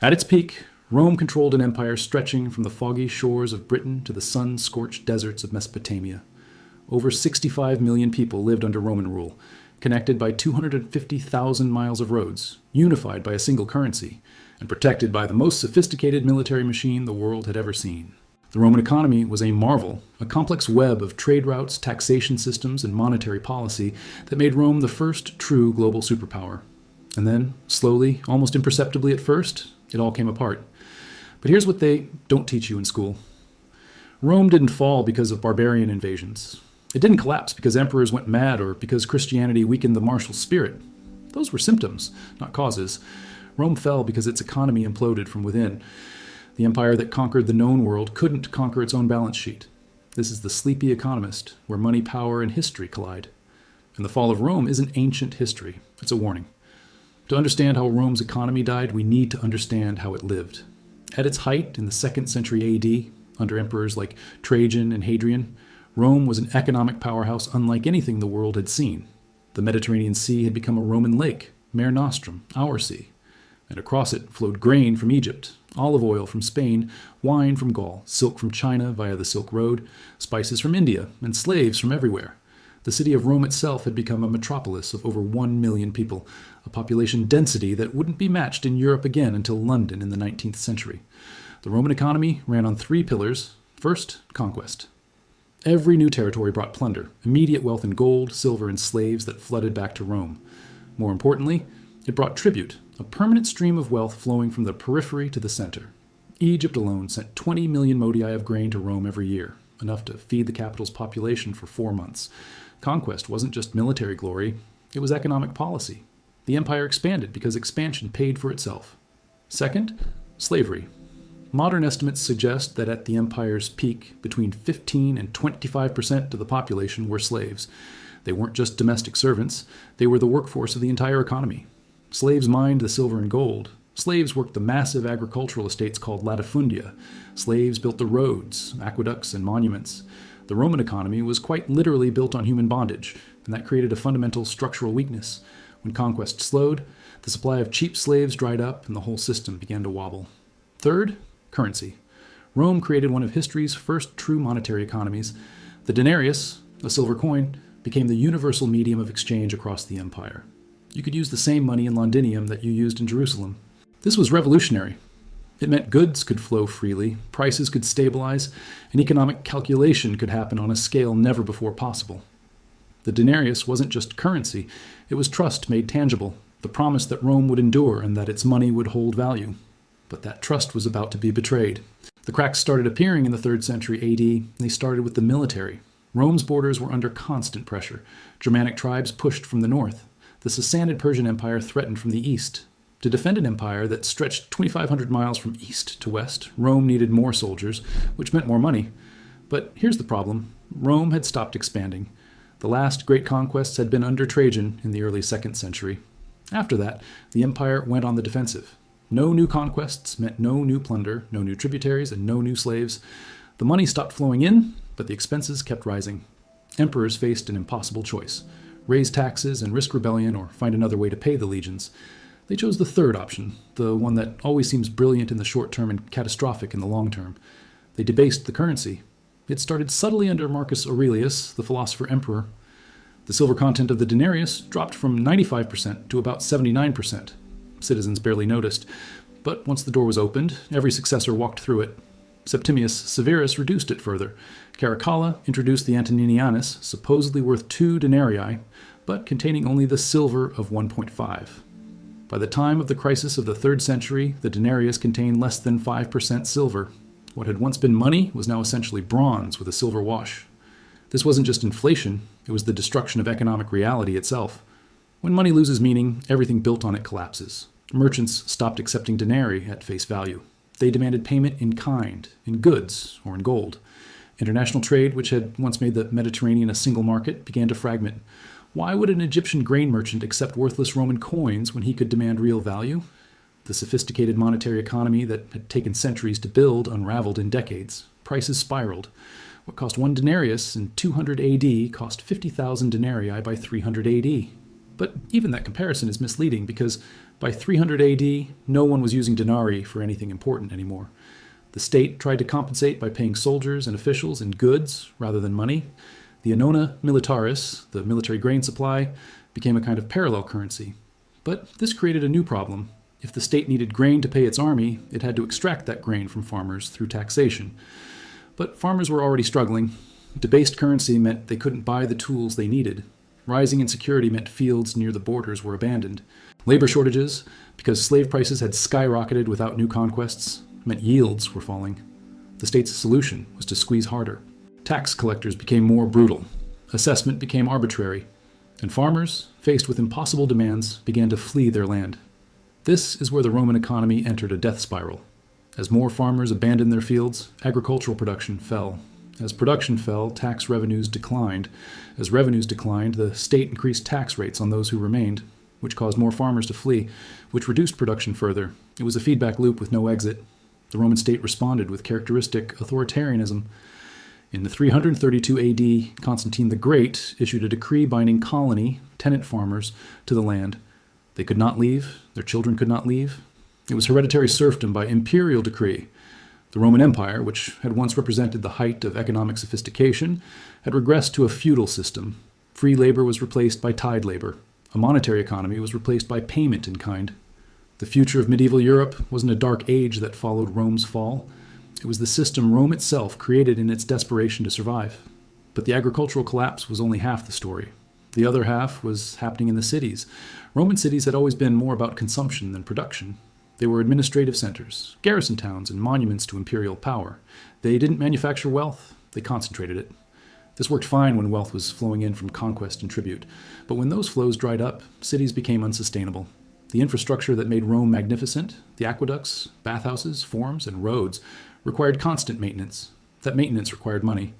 At its peak, Rome controlled an empire stretching from the foggy shores of Britain to the sun-scorched deserts of Mesopotamia. Over 65 million people lived under Roman rule, connected by 250,000 miles of roads, unified by a single currency, and protected by the most sophisticated military machine the world had ever seen. The Roman economy was a marvel, a complex web of trade routes, taxation systems, and monetary policy that made Rome the first true global superpower. And then, slowly, almost imperceptibly at first, it all came apart. But here's what they don't teach you in school. Rome didn't fall because of barbarian invasions. It didn't collapse because emperors went mad or because Christianity weakened the martial spirit. Those were symptoms, not causes. Rome fell because its economy imploded from within. The empire that conquered the known world couldn't conquer its own balance sheet. This is the sleepy economist, where money, power, and history collide. And the fall of Rome isn't ancient history. It's a warning. To understand how Rome's economy died, we need to understand how it lived. At its height in the 2nd century AD, under emperors like Trajan and Hadrian, Rome was an economic powerhouse unlike anything the world had seen. The Mediterranean Sea had become a Roman lake, Mare Nostrum, our sea. And across it flowed grain from Egypt, olive oil from Spain, wine from Gaul, silk from China via the Silk Road, spices from India, and slaves from everywhere. The city of Rome itself had become a metropolis of over 1 million people, a population density that wouldn't be matched in Europe again until London in the 19th century. The Roman economy ran on 3 pillars. First, conquest. Every new territory brought plunder, immediate wealth in gold, silver, and slaves that flooded back to Rome. More importantly, it brought tribute, a permanent stream of wealth flowing from the periphery to the center. Egypt alone sent 20 million modi of grain to Rome every year, enough to feed the capital's population for 4 months. Conquest wasn't just military glory, it was economic policy. The empire expanded because expansion paid for itself. Second, slavery. Modern estimates suggest that at the empire's peak, between 15 and 25% of the population were slaves. They weren't just domestic servants, they were the workforce of the entire economy. Slaves mined the silver and gold. Slaves worked the massive agricultural estates called latifundia. Slaves built the roads, aqueducts, and monuments. The Roman economy was quite literally built on human bondage, and that created a fundamental structural weakness. When conquest slowed, the supply of cheap slaves dried up and the whole system began to wobble. Third, currency. Rome created one of history's first true monetary economies. The denarius, a silver coin, became the universal medium of exchange across the empire. You could use the same money in Londinium that you used in Jerusalem. This was revolutionary. It meant goods could flow freely, prices could stabilize, and economic calculation could happen on a scale never before possible. The denarius wasn't just currency, it was trust made tangible, the promise that Rome would endure and that its money would hold value. But that trust was about to be betrayed. The cracks started appearing in the 3rd century AD, and they started with the military. Rome's borders were under constant pressure. Germanic tribes pushed from the north. The Sassanid Persian Empire threatened from the east. To defend an empire that stretched 2,500 miles from east to west, Rome needed more soldiers, which meant more money. But here's the problem. Rome had stopped expanding. The last great conquests had been under Trajan in the early 2nd century. After that, the empire went on the defensive. No new conquests meant no new plunder, no new tributaries, and no new slaves. The money stopped flowing in, but the expenses kept rising. Emperors faced an impossible choice: raise taxes and risk rebellion, or find another way to pay the legions. They chose the third option, the one that always seems brilliant in the short term and catastrophic in the long term. They debased the currency. It started subtly under Marcus Aurelius, the philosopher emperor. The silver content of the denarius dropped from 95% to about 79%. Citizens barely noticed, but once the door was opened, every successor walked through it. Septimius Severus reduced it further. Caracalla introduced the Antoninianus, supposedly worth 2 denarii, but containing only the silver of 1.5. By the time of the crisis of the 3rd century, the denarius contained less than 5% silver. What had once been money was now essentially bronze with a silver wash. This wasn't just inflation, it was the destruction of economic reality itself. When money loses meaning, everything built on it collapses. Merchants stopped accepting denarii at face value. They demanded payment in kind, in goods, or in gold. International trade, which had once made the Mediterranean a single market, began to fragment. Why would an Egyptian grain merchant accept worthless Roman coins when he could demand real value? The sophisticated monetary economy that had taken centuries to build unraveled in decades. Prices spiraled. What cost 1 denarius in 200 AD cost 50,000 denarii by 300 AD. But even that comparison is misleading because By 300 AD, no one was using denarii for anything important anymore. The state tried to compensate by paying soldiers and officials in goods rather than money. The annona militaris, the military grain supply, became a kind of parallel currency. But this created a new problem. If the state needed grain to pay its army, it had to extract that grain from farmers through taxation. But farmers were already struggling. Debased currency meant they couldn't buy the tools they needed. Rising insecurity meant fields near the borders were abandoned. Labor shortages, because slave prices had skyrocketed without new conquests, meant yields were falling. The state's solution was to squeeze harder. Tax collectors became more brutal. Assessment became arbitrary. And farmers, faced with impossible demands, began to flee their land. This is where the Roman economy entered a death spiral. As more farmers abandoned their fields, agricultural production fell. As production fell, tax revenues declined. As revenues declined, the state increased tax rates on those who remained, which caused more farmers to flee, which reduced production further. It was a feedback loop with no exit. The Roman state responded with characteristic authoritarianism. In the 332 AD, Constantine the Great issued a decree binding colony, tenant farmers, to the land. They could not leave, their children could not leave. It was hereditary serfdom by imperial decree. The Roman Empire, which had once represented the height of economic sophistication, had regressed to a feudal system. Free labor was replaced by tide labor. A monetary economy was replaced by payment in kind. The future of medieval Europe wasn't a dark age that followed Rome's fall. It was the system Rome itself created in its desperation to survive. But the agricultural collapse was only half the story. The other half was happening in the cities. Roman cities had always been more about consumption than production. They were administrative centers, garrison towns, and monuments to imperial power. They didn't manufacture wealth, they concentrated it. This worked fine when wealth was flowing in from conquest and tribute. But when those flows dried up, cities became unsustainable. The infrastructure that made Rome magnificent, the aqueducts, bathhouses, forums, and roads, required constant maintenance. That maintenance required money.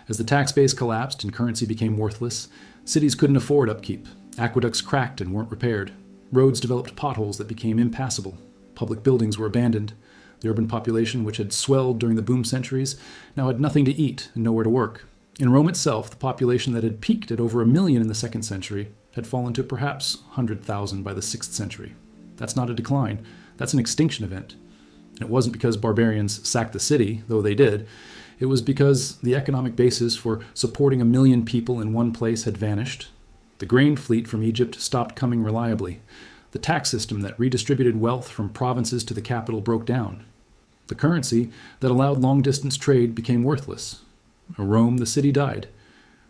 As the tax base collapsed and currency became worthless, cities couldn't afford upkeep. Aqueducts cracked and weren't repaired. Roads developed potholes that became impassable. Public buildings were abandoned. The urban population, which had swelled during the boom centuries, now had nothing to eat and nowhere to work. In Rome itself, the population that had peaked at over 1 million in the 2nd century had fallen to perhaps 100,000 by the 6th century. That's not a decline. That's an extinction event. And it wasn't because barbarians sacked the city, though they did. It was because the economic basis for supporting 1 million people in one place had vanished. The grain fleet from Egypt stopped coming reliably. The tax system that redistributed wealth from provinces to the capital broke down. The currency that allowed long-distance trade became worthless. Rome, the city, died.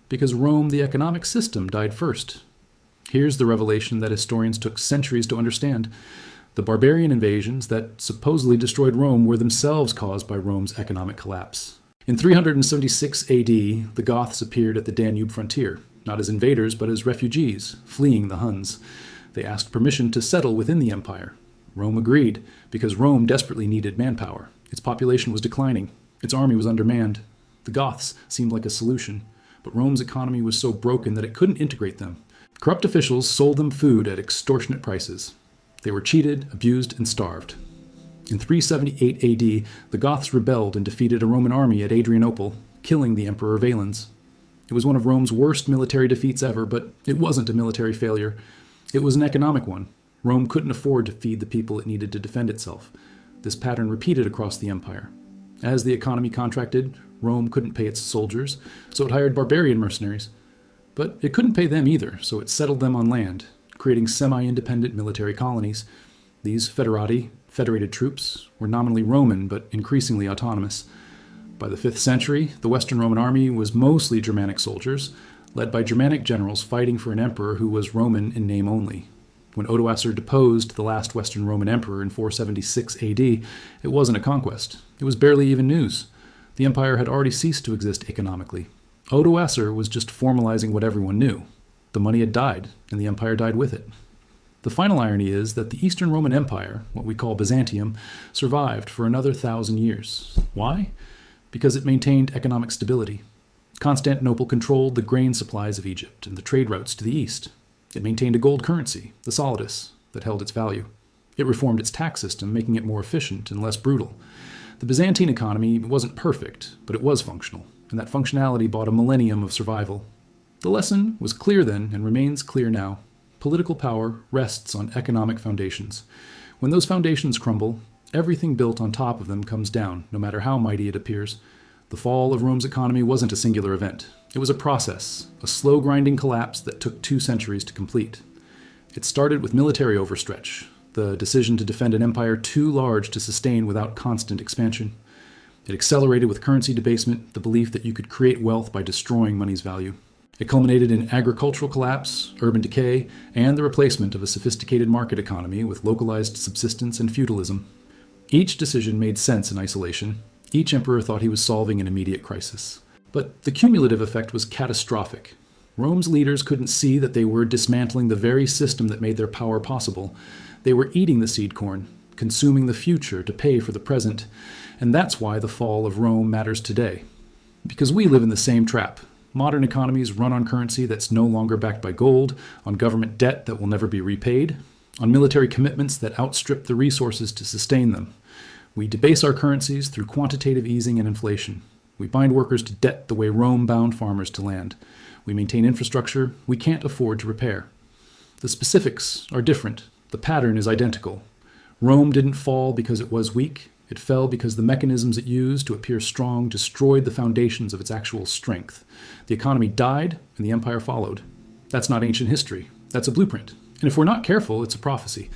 Because Rome, the economic system, died first. Here's the revelation that historians took centuries to understand. The barbarian invasions that supposedly destroyed Rome were themselves caused by Rome's economic collapse. In 376 AD, the Goths appeared at the Danube frontier, not as invaders but as refugees, fleeing the Huns. They asked permission to settle within the empire. Rome agreed, because Rome desperately needed manpower. Its population was declining. Its army was undermanned. The Goths seemed like a solution, but Rome's economy was so broken that it couldn't integrate them. Corrupt officials sold them food at extortionate prices. They were cheated, abused, and starved. In 378 AD, the Goths rebelled and defeated a Roman army at Adrianople, killing the Emperor Valens. It was one of Rome's worst military defeats ever, but it wasn't a military failure. It was an economic one. Rome couldn't afford to feed the people it needed to defend itself. This pattern repeated across the empire. As the economy contracted, Rome couldn't pay its soldiers, so it hired barbarian mercenaries. But it couldn't pay them either, so it settled them on land, creating semi-independent military colonies. These foederati, federated troops, were nominally Roman but increasingly autonomous. By the 5th century, the Western Roman army was mostly Germanic soldiers, led by Germanic generals fighting for an emperor who was Roman in name only. When Odoacer deposed the last Western Roman emperor in 476 AD, it wasn't a conquest. It was barely even news. The empire had already ceased to exist economically. Odoacer was just formalizing what everyone knew. The money had died, and the empire died with it. The final irony is that the Eastern Roman Empire, what we call Byzantium, survived for another 1,000 years. Why? Because it maintained economic stability. Constantinople controlled the grain supplies of Egypt and the trade routes to the east. It maintained a gold currency, the solidus, that held its value. It reformed its tax system, making it more efficient and less brutal. The Byzantine economy wasn't perfect, but it was functional, and that functionality bought a millennium of survival. The lesson was clear then and remains clear now. Political power rests on economic foundations. When those foundations crumble, everything built on top of them comes down, no matter how mighty it appears. The fall of Rome's economy wasn't a singular event. It was a process, a slow grinding collapse that took 2 centuries to complete. It started with military overstretch, the decision to defend an empire too large to sustain without constant expansion. It accelerated with currency debasement, the belief that you could create wealth by destroying money's value. It culminated in agricultural collapse, urban decay, and the replacement of a sophisticated market economy with localized subsistence and feudalism. Each decision made sense in isolation. Each emperor thought he was solving an immediate crisis. But the cumulative effect was catastrophic. Rome's leaders couldn't see that they were dismantling the very system that made their power possible. They were eating the seed corn, consuming the future to pay for the present. And that's why the fall of Rome matters today. Because we live in the same trap. Modern economies run on currency that's no longer backed by gold, on government debt that will never be repaid, on military commitments that outstrip the resources to sustain them. We debase our currencies through quantitative easing and inflation. We bind workers to debt the way Rome bound farmers to land. We maintain infrastructure we can't afford to repair. The specifics are different. The pattern is identical. Rome didn't fall because it was weak. It fell because the mechanisms it used to appear strong destroyed the foundations of its actual strength. The economy died, and the empire followed. That's not ancient history. That's a blueprint. And if we're not careful, it's a prophecy.